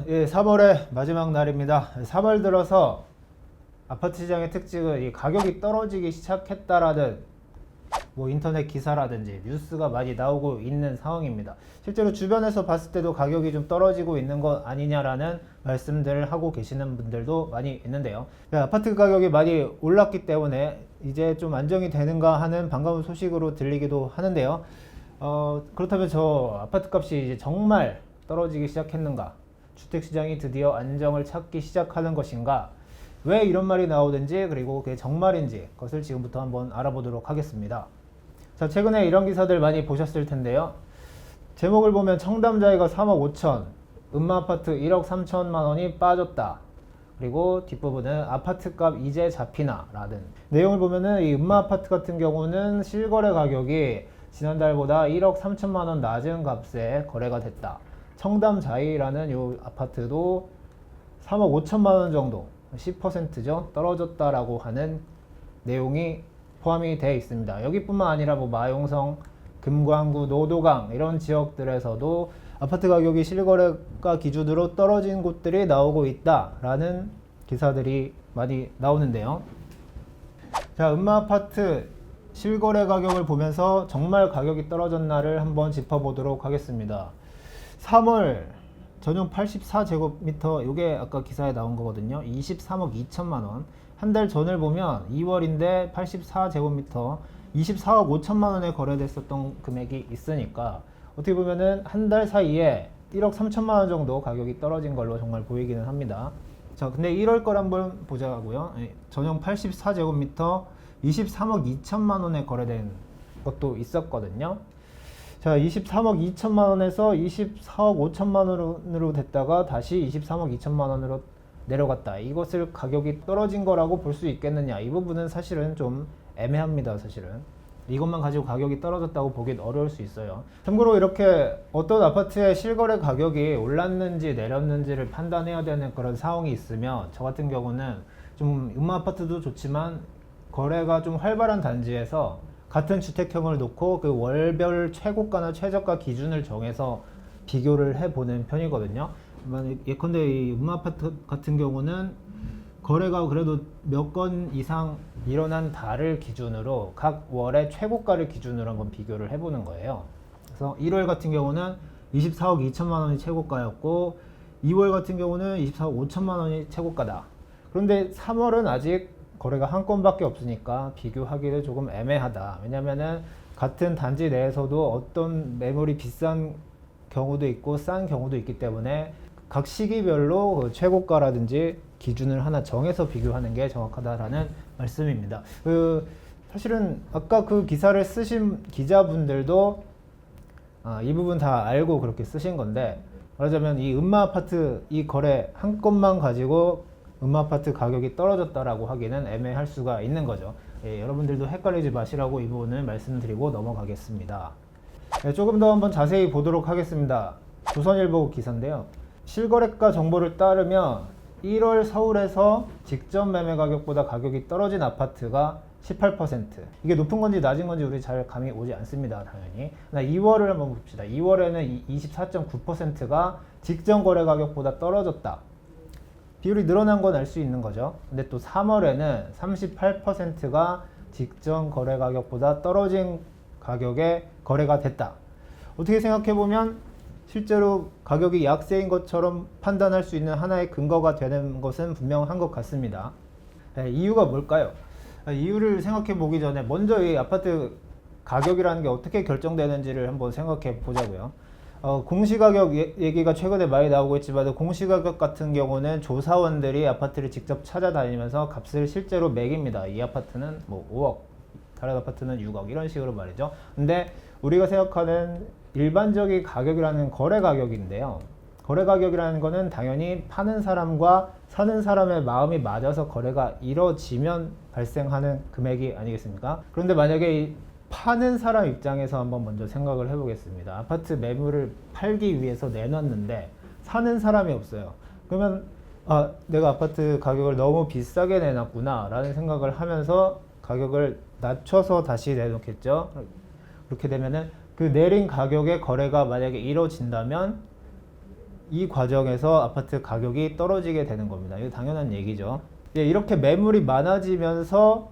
예, 3월의 마지막 날입니다. 3월 들어서 아파트 시장의 특징은 이 가격이 떨어지기 시작했다라는 인터넷 기사라든지 뉴스가 많이 나오고 있는 상황입니다. 실제로 주변에서 봤을 때도 가격이 좀 떨어지고 있는 것 아니냐라는 말씀들을 하고 계시는 분들도 많이 있는데요. 아파트 가격이 많이 올랐기 때문에 이제 좀 안정이 되는가 하는 반가운 소식으로 들리기도 하는데요. 그렇다면 저 아파트 값이 이제 정말 떨어지기 시작했는가? 주택시장이 드디어 안정을 찾기 시작하는 것인가? 왜 이런 말이 나오든지 그리고 그게 정말인지 그것을 지금부터 한번 알아보도록 하겠습니다. 자, 최근에 이런 기사들 많이 보셨을 텐데요. 제목을 보면 청담자이가 3억 5천, 음마아파트 1억 3천만 원이 빠졌다. 그리고 뒷부분은 아파트값 이제 잡히나 라는 내용을 보면은 이 음마아파트 같은 경우는 실거래 가격이 지난달보다 1억 3천만 원 낮은 값에 거래가 됐다. 청담자이라는 이 아파트도 3억 5천만 원 정도 10%죠. 떨어졌다라고 하는 내용이 포함이 되어 있습니다. 여기뿐만 아니라 마용성, 금광구, 노도강 이런 지역들에서도 아파트 가격이 실거래가 기준으로 떨어진 곳들이 나오고 있다라는 기사들이 많이 나오는데요. 자, 음마아파트 실거래 가격을 보면서 정말 가격이 떨어졌나를 한번 짚어보도록 하겠습니다. 3월 전용 84제곱미터, 이게 아까 기사에 나온 거거든요. 23억 2천만 원. 한 달 전을 보면 2월인데 84제곱미터 24억 5천만 원에 거래됐었던 금액이 있으니까 어떻게 보면은 한 달 사이에 1억 3천만 원 정도 가격이 떨어진 걸로 정말 보이기는 합니다. 자, 근데 1월 걸 한번 보자고요. 전용 84제곱미터 23억 2천만 원에 거래된 것도 있었거든요. 자, 23억 2천만 원에서 24억 5천만 원으로 됐다가 다시 23억 2천만 원으로 내려갔다. 이것을 가격이 떨어진 거라고 볼 수 있겠느냐? 이 부분은 사실은 좀 애매합니다. 사실은 이것만 가지고 가격이 떨어졌다고 보긴 어려울 수 있어요. 참고로 이렇게 어떤 아파트의 실거래 가격이 올랐는지 내렸는지를 판단해야 되는 그런 상황이 있으면 저 같은 경우는 좀 음마아파트도 좋지만 거래가 좀 활발한 단지에서 같은 주택형을 놓고 그 월별 최고가나 최저가 기준을 정해서 비교를 해보는 편이거든요. 예컨대 이 음마아파트 같은 경우는 거래가 그래도 몇 건 이상 일어난 달을 기준으로 각 월의 최고가를 기준으로 한번 비교를 해보는 거예요. 그래서 1월 같은 경우는 24억 2천만 원이 최고가였고 2월 같은 경우는 24억 5천만 원이 최고가다. 그런데 3월은 아직 거래가 한 건밖에 없으니까 비교하기도 조금 애매하다. 왜냐면은 같은 단지 내에서도 어떤 매물이 비싼 경우도 있고 싼 경우도 있기 때문에 각 시기별로 그 최고가라든지 기준을 하나 정해서 비교하는 게 정확하다라는 말씀입니다. 사실은 아까 그 기사를 쓰신 기자분들도 이 부분 다 알고 그렇게 쓰신 건데, 말하자면 이 음마아파트 이 거래 한 건만 가지고 음마아파트 가격이 떨어졌다라고 하기는 애매할 수가 있는 거죠. 여러분들도 헷갈리지 마시라고 이 부분을 말씀드리고 넘어가겠습니다. 조금 더 한번 자세히 보도록 하겠습니다. 조선일보 기사인데요. 실거래가 정보를 따르면 1월 서울에서 직전 매매 가격보다 가격이 떨어진 아파트가 18%. 이게 높은 건지 낮은 건지 우리 잘 감이 오지 않습니다. 당연히. 2월을 한번 봅시다. 2월에는 24.9%가 직전 거래 가격보다 떨어졌다. 비율이 늘어난 건 알 수 있는 거죠. 근데 또 3월에는 38%가 직전 거래 가격보다 떨어진 가격에 거래가 됐다. 어떻게 생각해보면 실제로 가격이 약세인 것처럼 판단할 수 있는 하나의 근거가 되는 것은 분명한 것 같습니다. 이유가 뭘까요? 이유를 생각해 보기 전에 먼저 이 아파트 가격이라는 게 어떻게 결정되는지를 한번 생각해 보자고요. 공시가격 얘기가 최근에 많이 나오고 있지만 공시가격 같은 경우는 조사원들이 아파트를 직접 찾아다니면서 값을 실제로 매깁니다. 이 아파트는 5억, 다른 아파트는 6억 이런 식으로 말이죠. 근데 우리가 생각하는 일반적인 가격이라는 거래 가격인데요. 거래 가격이라는 거는 당연히 파는 사람과 사는 사람의 마음이 맞아서 거래가 이루어지면 발생하는 금액이 아니겠습니까? 그런데 만약에 이 파는 사람 입장에서 한번 먼저 생각을 해보겠습니다. 아파트 매물을 팔기 위해서 내놨는데 사는 사람이 없어요. 그러면 내가 아파트 가격을 너무 비싸게 내놨구나 라는 생각을 하면서 가격을 낮춰서 다시 내놓겠죠. 그렇게 되면은 그 내린 가격의 거래가 만약에 이루어진다면 이 과정에서 아파트 가격이 떨어지게 되는 겁니다. 이거 당연한 얘기죠. 예, 이렇게 매물이 많아지면서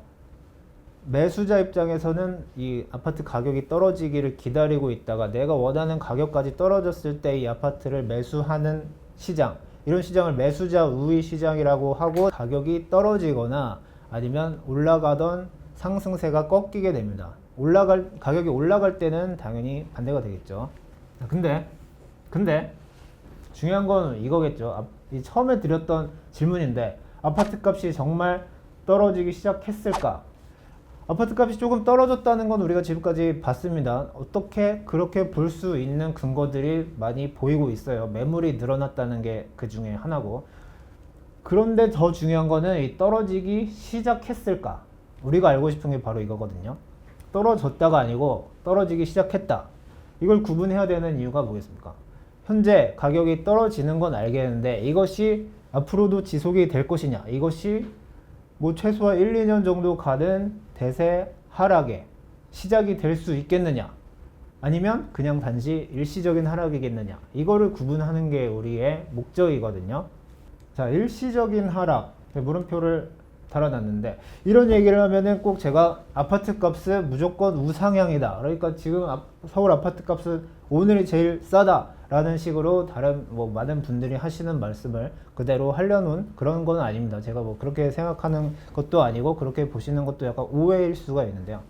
매수자 입장에서는 이 아파트 가격이 떨어지기를 기다리고 있다가 내가 원하는 가격까지 떨어졌을 때 이 아파트를 매수하는 시장, 이런 시장을 매수자 우위 시장이라고 하고, 가격이 떨어지거나 아니면 올라가던 상승세가 꺾이게 됩니다. 가격이 올라갈 때는 당연히 반대가 되겠죠. 근데 중요한 건 이거겠죠. 처음에 드렸던 질문인데, 아파트 값이 정말 떨어지기 시작했을까? 아파트 값이 조금 떨어졌다는 건 우리가 지금까지 봤습니다. 어떻게 그렇게 볼 수 있는 근거들이 많이 보이고 있어요. 매물이 늘어났다는 게 그 중에 하나고. 그런데 더 중요한 거는 이 떨어지기 시작했을까? 우리가 알고 싶은 게 바로 이거거든요. 떨어졌다가 아니고 떨어지기 시작했다. 이걸 구분해야 되는 이유가 뭐겠습니까? 현재 가격이 떨어지는 건 알겠는데 이것이 앞으로도 지속이 될 것이냐, 이것이 뭐 최소한 1, 2년 정도 가는 대세 하락의 시작이 될 수 있겠느냐, 아니면 그냥 단지 일시적인 하락이겠느냐, 이거를 구분하는 게 우리의 목적이거든요. 자, 일시적인 하락, 물음표를 달아놨는데, 이런 얘기를 하면은 꼭 제가 아파트 값은 무조건 우상향이다, 그러니까 지금 서울 아파트 값은 오늘이 제일 싸다 라는 식으로 다른 많은 분들이 하시는 말씀을 그대로 하려는 그런 건 아닙니다. 제가 그렇게 생각하는 것도 아니고 그렇게 보시는 것도 약간 오해일 수가 있는데요.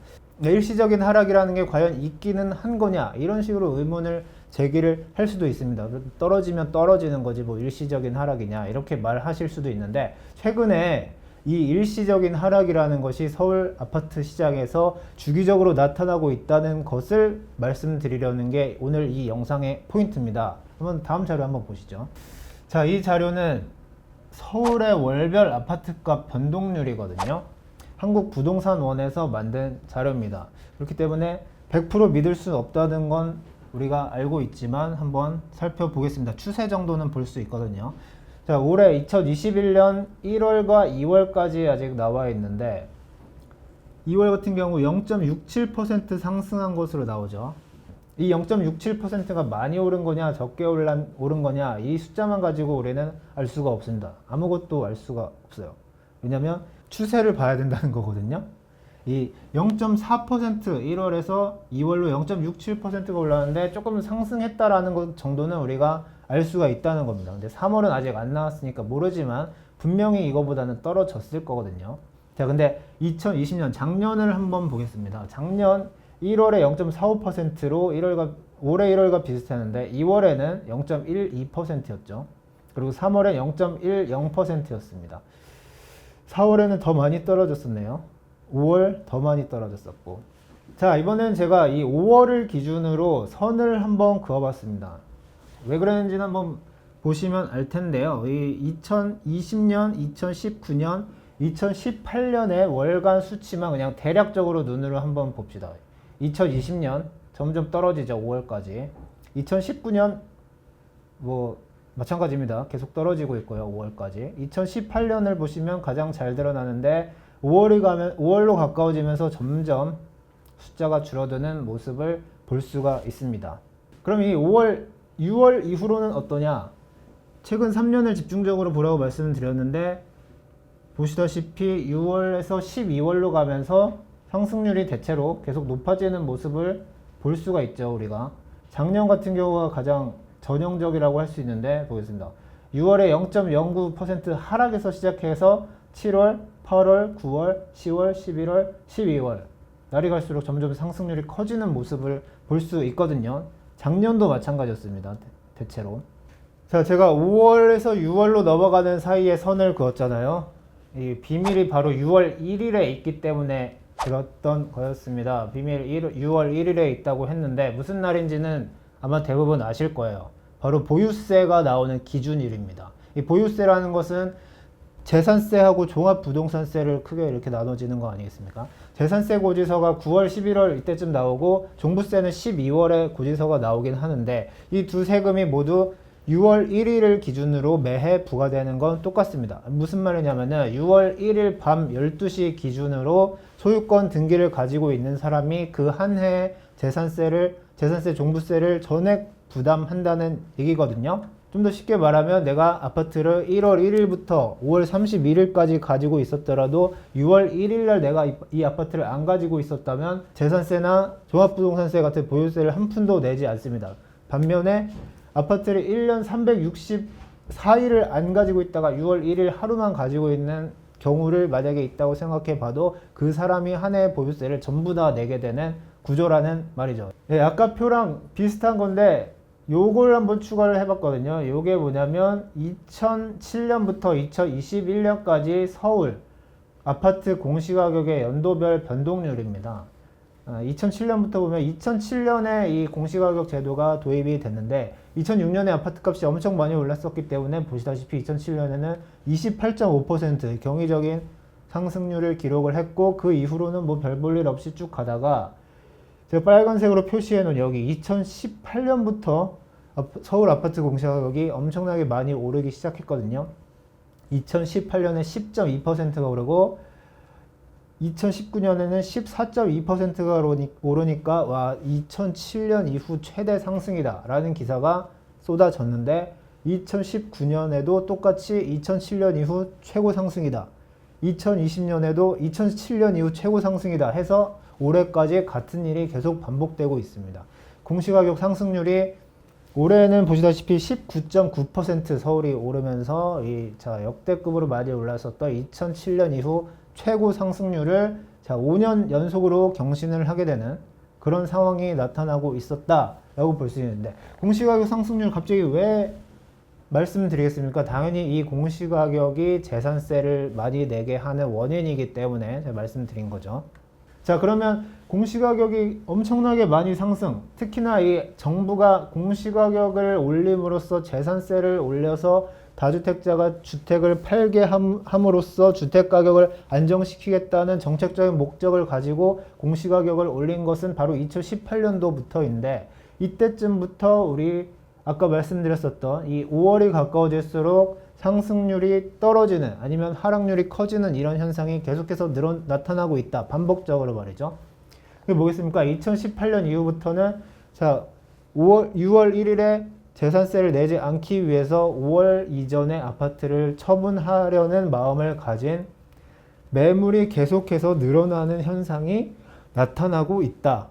일시적인 하락이라는 게 과연 있기는 한 거냐, 이런 식으로 의문을 제기를 할 수도 있습니다. 떨어지면 떨어지는 거지 일시적인 하락이냐, 이렇게 말하실 수도 있는데, 최근에 이 일시적인 하락이라는 것이 서울 아파트 시장에서 주기적으로 나타나고 있다는 것을 말씀드리려는 게 오늘 이 영상의 포인트입니다. 한번 다음 자료 한번 보시죠. 자, 이 자료는 서울의 월별 아파트값 변동률이거든요. 한국부동산원에서 만든 자료입니다. 그렇기 때문에 100% 믿을 수 없다는 건 우리가 알고 있지만 한번 살펴보겠습니다. 추세 정도는 볼 수 있거든요. 자, 올해 2021년 1월과 2월까지 아직 나와 있는데, 2월 같은 경우 0.67% 상승한 것으로 나오죠. 이 0.67%가 많이 오른 거냐 적게 오른 거냐, 이 숫자만 가지고 우리는 알 수가 없습니다. 아무것도 알 수가 없어요. 왜냐면 추세를 봐야 된다는 거거든요. 이 0.4% 1월에서 2월로 0.67%가 올랐는데 조금 상승했다라는 것 정도는 우리가 알 수가 있다는 겁니다. 근데 3월은 아직 안 나왔으니까 모르지만 분명히 이거보다는 떨어졌을 거거든요. 자, 근데 2020년 작년을 한번 보겠습니다. 작년 1월에 0.45%로 올해 1월과 비슷했는데 2월에는 0.12%였죠. 그리고 3월에 0.10%였습니다. 4월에는 더 많이 떨어졌었네요. 5월 더 많이 떨어졌었고. 자, 이번엔 제가 이 5월을 기준으로 선을 한번 그어봤습니다. 왜 그랬는지는 한번 보시면 알 텐데요. 이 2020년, 2019년, 2018년의 월간 수치만 그냥 대략적으로 눈으로 한번 봅시다. 2020년 점점 떨어지죠. 5월까지. 2019년 마찬가지입니다. 계속 떨어지고 있고요. 5월까지. 2018년을 보시면 가장 잘 드러나는데 5월로 가까워지면서 점점 숫자가 줄어드는 모습을 볼 수가 있습니다. 그럼 이 6월 이후로는 어떠냐? 최근 3년을 집중적으로 보라고 말씀드렸는데, 보시다시피 6월에서 12월로 가면서 상승률이 대체로 계속 높아지는 모습을 볼 수가 있죠. 우리가 작년 같은 경우가 가장 전형적이라고 할 수 있는데, 보겠습니다. 6월에 0.09% 하락에서 시작해서 7월, 8월, 9월, 10월, 11월, 12월 날이 갈수록 점점 상승률이 커지는 모습을 볼 수 있거든요. 작년도 마찬가지였습니다. 대체로. 자, 제가 5월에서 6월로 넘어가는 사이에 선을 그었잖아요. 이 비밀이 바로 6월 1일에 있기 때문에 들었던 거였습니다. 비밀 6월 1일에 있다고 했는데 무슨 날인지는 아마 대부분 아실 거예요. 바로 보유세가 나오는 기준일입니다. 이 보유세라는 것은 재산세하고 종합부동산세를 크게 이렇게 나눠지는 거 아니겠습니까? 재산세 고지서가 9월, 11월 이때쯤 나오고 종부세는 12월에 고지서가 나오긴 하는데, 이 두 세금이 모두 6월 1일을 기준으로 매해 부과되는 건 똑같습니다. 무슨 말이냐면은 6월 1일 밤 12시 기준으로 소유권 등기를 가지고 있는 사람이 그 한 해의 재산세, 종부세를 전액 부담한다는 얘기거든요. 좀 더 쉽게 말하면 내가 아파트를 1월 1일부터 5월 31일까지 가지고 있었더라도 6월 1일 날 내가 이 아파트를 안 가지고 있었다면 재산세나 종합부동산세 같은 보유세를 한 푼도 내지 않습니다. 반면에 아파트를 1년 364일을 안 가지고 있다가 6월 1일 하루만 가지고 있는 경우를 만약에 있다고 생각해 봐도 그 사람이 한 해 보유세를 전부 다 내게 되는 구조라는 말이죠. 네, 아까 표랑 비슷한 건데 요걸 한번 추가를 해봤거든요. 요게 뭐냐면 2007년부터 2021년까지 서울 아파트 공시가격의 연도별 변동률입니다. 2007년부터 보면 2007년에 이 공시가격 제도가 도입이 됐는데 2006년에 아파트값이 엄청 많이 올랐었기 때문에 보시다시피 2007년에는 28.5% 경이적인 상승률을 기록을 했고 그 이후로는 뭐 별 볼 일 없이 쭉 가다가 제가 빨간색으로 표시해 놓은 여기 2018년부터 서울 아파트 공시가격이 엄청나게 많이 오르기 시작했거든요. 2018년에 10.2%가 오르고 2019년에는 14.2%가 오르니까 와 2007년 이후 최대 상승이다 라는 기사가 쏟아졌는데 2019년에도 똑같이 2007년 이후 최고 상승이다. 2020년에도 2007년 이후 최고 상승이다 해서 올해까지 같은 일이 계속 반복되고 있습니다. 공시가격 상승률이 올해는 보시다시피 19.9% 서울이 오르면서 역대급으로 많이 올랐었던 2007년 이후 최고 상승률을 5년 연속으로 경신을 하게 되는 그런 상황이 나타나고 있었다라고 볼 수 있는데 공시가격 상승률 갑자기 왜 말씀드리겠습니까? 당연히 이 공시가격이 재산세를 많이 내게 하는 원인이기 때문에 제가 말씀드린 거죠. 자, 그러면 공시가격이 엄청나게 많이 상승, 특히나 이 정부가 공시가격을 올림으로써 재산세를 올려서 다주택자가 주택을 팔게 함으로써 주택가격을 안정시키겠다는 정책적인 목적을 가지고 공시가격을 올린 것은 바로 2018년도부터인데 이때쯤부터 우리 아까 말씀드렸었던 이 5월이 가까워질수록 상승률이 떨어지는 아니면 하락률이 커지는 이런 현상이 계속해서 나타나고 있다. 반복적으로 말이죠. 그게 뭐겠습니까? 2018년 이후부터는 6월 1일에 재산세를 내지 않기 위해서 5월 이전에 아파트를 처분하려는 마음을 가진 매물이 계속해서 늘어나는 현상이 나타나고 있다.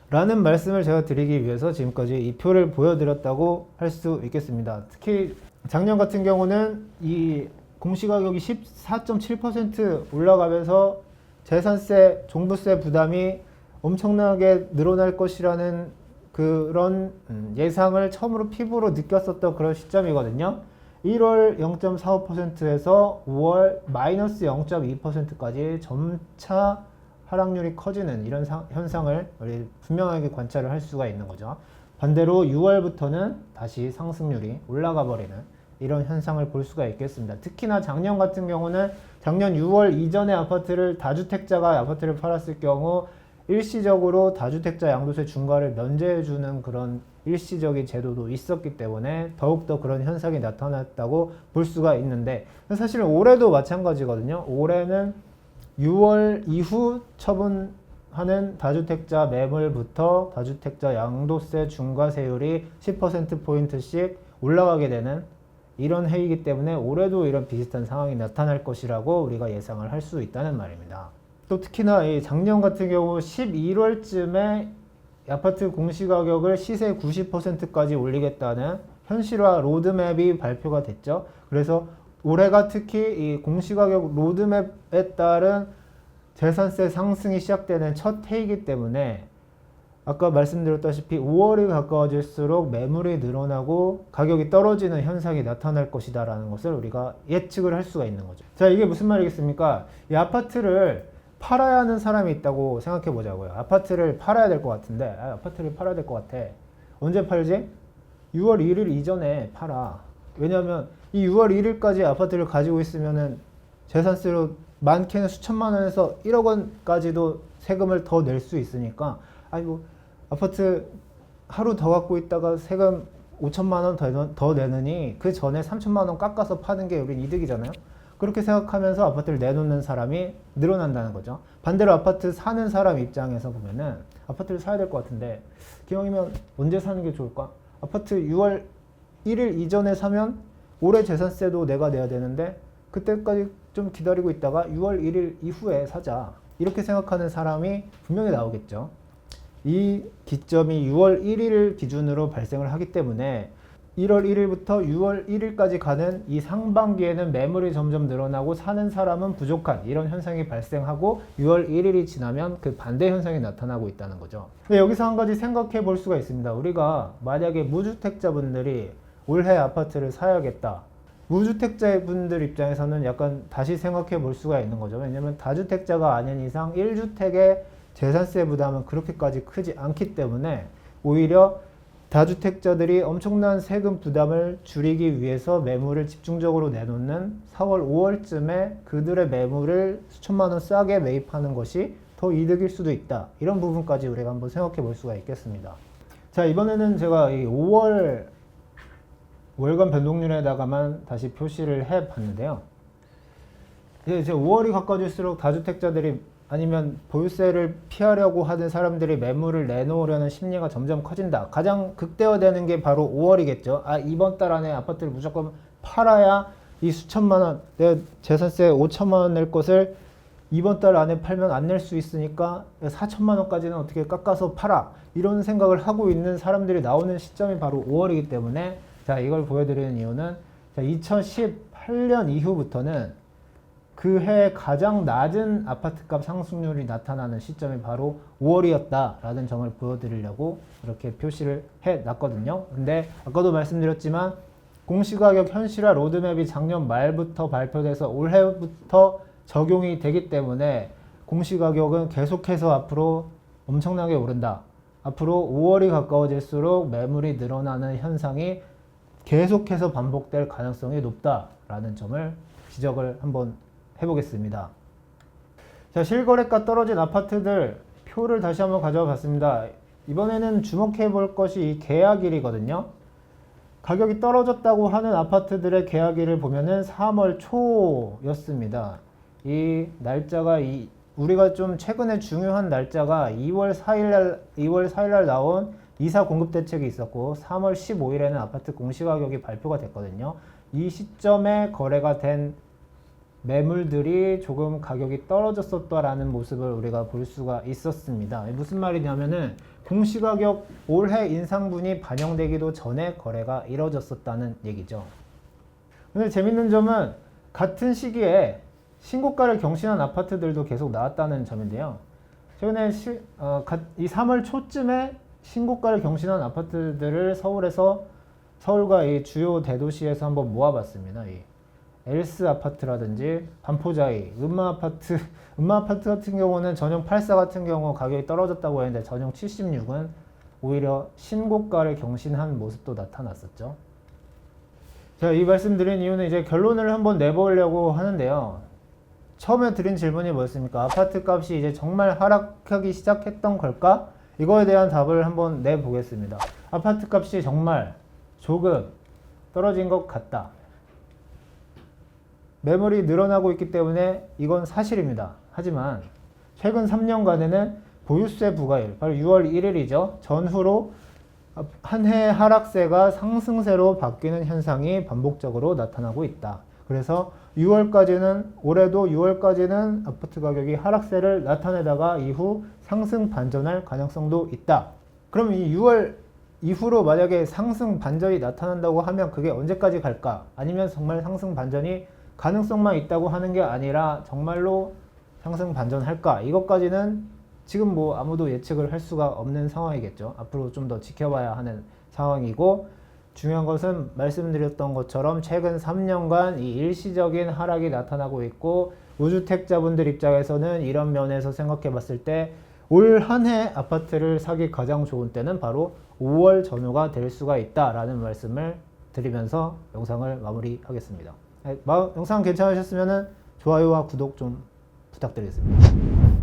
라는 말씀을 제가 드리기 위해서 지금까지 이 표를 보여드렸다고 할 수 있겠습니다. 특히 작년 같은 경우는 이 공시가격이 14.7% 올라가면서 재산세, 종부세 부담이 엄청나게 늘어날 것이라는 그런 예상을 처음으로 피부로 느꼈었던 그런 시점이거든요. 1월 0.45%에서 5월 마이너스 0.2%까지 점차 하락률이 커지는 이런 현상을 우리 분명하게 관찰을 할 수가 있는 거죠. 반대로 6월부터는 다시 상승률이 올라가 버리는 이런 현상을 볼 수가 있겠습니다. 특히나 작년 같은 경우는 작년 6월 이전에 다주택자가 아파트를 팔았을 경우 일시적으로 다주택자 양도세 중과를 면제해주는 그런 일시적인 제도도 있었기 때문에 더욱더 그런 현상이 나타났다고 볼 수가 있는데 사실 올해도 마찬가지거든요. 올해는 6월 이후 처분하는 다주택자 매물부터 다주택자 양도세 중과세율이 10%포인트씩 올라가게 되는 이런 해이기 때문에 올해도 이런 비슷한 상황이 나타날 것이라고 우리가 예상을 할 수 있다는 말입니다. 또 특히나 작년 같은 경우 11월쯤에 아파트 공시가격을 시세 90%까지 올리겠다는 현실화 로드맵이 발표가 됐죠. 그래서 올해가 특히 이 공시가격 로드맵에 따른 재산세 상승이 시작되는 첫 해이기 때문에 아까 말씀드렸다시피 5월이 가까워질수록 매물이 늘어나고 가격이 떨어지는 현상이 나타날 것이다 라는 것을 우리가 예측을 할 수가 있는 거죠. 자, 이게 무슨 말이겠습니까? 이 아파트를 팔아야 하는 사람이 있다고 생각해 보자고요. 아파트를 팔아야 될 것 같은데 아파트를 팔아야 될 것 같아. 언제 팔지? 6월 1일 이전에 팔아. 왜냐하면 이 6월 1일까지 아파트를 가지고 있으면은 재산세로 많게는 수천만 원에서 1억 원까지도 세금을 더 낼 수 있으니까 아이고 아파트 하루 더 갖고 있다가 세금 5천만 원 더 내느니 그 전에 3천만 원 깎아서 파는 게 우린 이득이잖아요. 그렇게 생각하면서 아파트를 내놓는 사람이 늘어난다는 거죠. 반대로 아파트 사는 사람 입장에서 보면은 아파트를 사야 될 것 같은데 기왕이면 언제 사는 게 좋을까? 아파트 6월 1일 이전에 사면 올해 재산세도 내가 내야 되는데 그때까지 좀 기다리고 있다가 6월 1일 이후에 사자. 이렇게 생각하는 사람이 분명히 나오겠죠. 이 기점이 6월 1일 기준으로 발생을 하기 때문에 1월 1일부터 6월 1일까지 가는 이 상반기에는 매물이 점점 늘어나고 사는 사람은 부족한 이런 현상이 발생하고 6월 1일이 지나면 그 반대 현상이 나타나고 있다는 거죠. 근데 여기서 한 가지 생각해 볼 수가 있습니다. 우리가 만약에 무주택자분들이 올해 아파트를 사야겠다. 무주택자분들 입장에서는 약간 다시 생각해 볼 수가 있는 거죠. 왜냐면 다주택자가 아닌 이상 1주택의 재산세 부담은 그렇게까지 크지 않기 때문에 오히려 다주택자들이 엄청난 세금 부담을 줄이기 위해서 매물을 집중적으로 내놓는 4월, 5월쯤에 그들의 매물을 수천만 원 싸게 매입하는 것이 더 이득일 수도 있다. 이런 부분까지 우리가 한번 생각해 볼 수가 있겠습니다. 자, 이번에는 제가 이 5월 월간 변동률에다가만 다시 표시를 해 봤는데요. 이제 5월이 가까워질수록 다주택자들이 아니면 보유세를 피하려고 하는 사람들이 매물을 내놓으려는 심리가 점점 커진다. 가장 극대화되는 게 바로 5월이겠죠. 이번 달 안에 아파트를 무조건 팔아야 이 수천만 원, 내가 재산세 5천만 원 낼 것을 이번 달 안에 팔면 안 낼 수 있으니까 4천만 원까지는 어떻게 깎아서 팔아. 이런 생각을 하고 있는 사람들이 나오는 시점이 바로 5월이기 때문에 자, 이걸 보여드리는 이유는 2018년 이후부터는 그 해 가장 낮은 아파트값 상승률이 나타나는 시점이 바로 5월이었다라는 점을 보여드리려고 이렇게 표시를 해놨거든요. 근데 아까도 말씀드렸지만 공시가격 현실화 로드맵이 작년 말부터 발표돼서 올해부터 적용이 되기 때문에 공시가격은 계속해서 앞으로 엄청나게 오른다. 앞으로 5월이 가까워질수록 매물이 늘어나는 현상이 계속해서 반복될 가능성이 높다라는 점을 지적을 한번 해보겠습니다. 자, 실거래가 떨어진 아파트들 표를 다시 한번 가져와 봤습니다. 이번에는 주목해 볼 것이 이 계약일이거든요. 가격이 떨어졌다고 하는 아파트들의 계약일을 보면은 3월 초였습니다. 이 날짜가 우리가 좀 최근에 중요한 날짜가 2월 4일 나온 이사 공급 대책이 있었고 3월 15일에는 아파트 공시가격이 발표가 됐거든요. 이 시점에 거래가 된 매물들이 조금 가격이 떨어졌었다라는 모습을 우리가 볼 수가 있었습니다. 무슨 말이냐면은 공시가격 올해 인상분이 반영되기도 전에 거래가 이뤄졌었다는 얘기죠. 근데 재밌는 점은 같은 시기에 신고가를 경신한 아파트들도 계속 나왔다는 점인데요. 최근에 이 3월 초쯤에 신고가를 경신한 아파트들을 서울과 이 주요 대도시에서 한번 모아봤습니다. 이 엘스 아파트라든지 반포자이, 음마 아파트 같은 경우는 전용 84 같은 경우 가격이 떨어졌다고 했는데 전용 76은 오히려 신고가를 경신한 모습도 나타났었죠. 제가 이 말씀 드린 이유는 이제 결론을 한번 내보려고 하는데요. 처음에 드린 질문이 뭐였습니까? 아파트 값이 이제 정말 하락하기 시작했던 걸까? 이거에 대한 답을 한번 내보겠습니다. 아파트 값이 정말 조금 떨어진 것 같다. 매물이 늘어나고 있기 때문에 이건 사실입니다. 하지만 최근 3년간에는 보유세 부과일, 바로 6월 1일이죠. 전후로 한 해 하락세가 상승세로 바뀌는 현상이 반복적으로 나타나고 있다. 그래서 올해도 6월까지는 아파트 가격이 하락세를 나타내다가 이후 상승 반전할 가능성도 있다. 그럼 이 6월 이후로 만약에 상승 반전이 나타난다고 하면 그게 언제까지 갈까? 아니면 정말 상승 반전이 가능성만 있다고 하는 게 아니라 정말로 상승 반전할까? 이것까지는 지금 뭐 아무도 예측을 할 수가 없는 상황이겠죠. 앞으로 좀 더 지켜봐야 하는 상황이고, 중요한 것은 말씀드렸던 것처럼 최근 3년간 이 일시적인 하락이 나타나고 있고, 무주택자분들 입장에서는 이런 면에서 생각해 봤을 때 올 한 해 아파트를 사기 가장 좋은 때는 바로 5월 전후가 될 수가 있다라는 말씀을 드리면서 영상을 마무리하겠습니다. 영상 괜찮으셨으면 좋아요와 구독 좀 부탁드리겠습니다.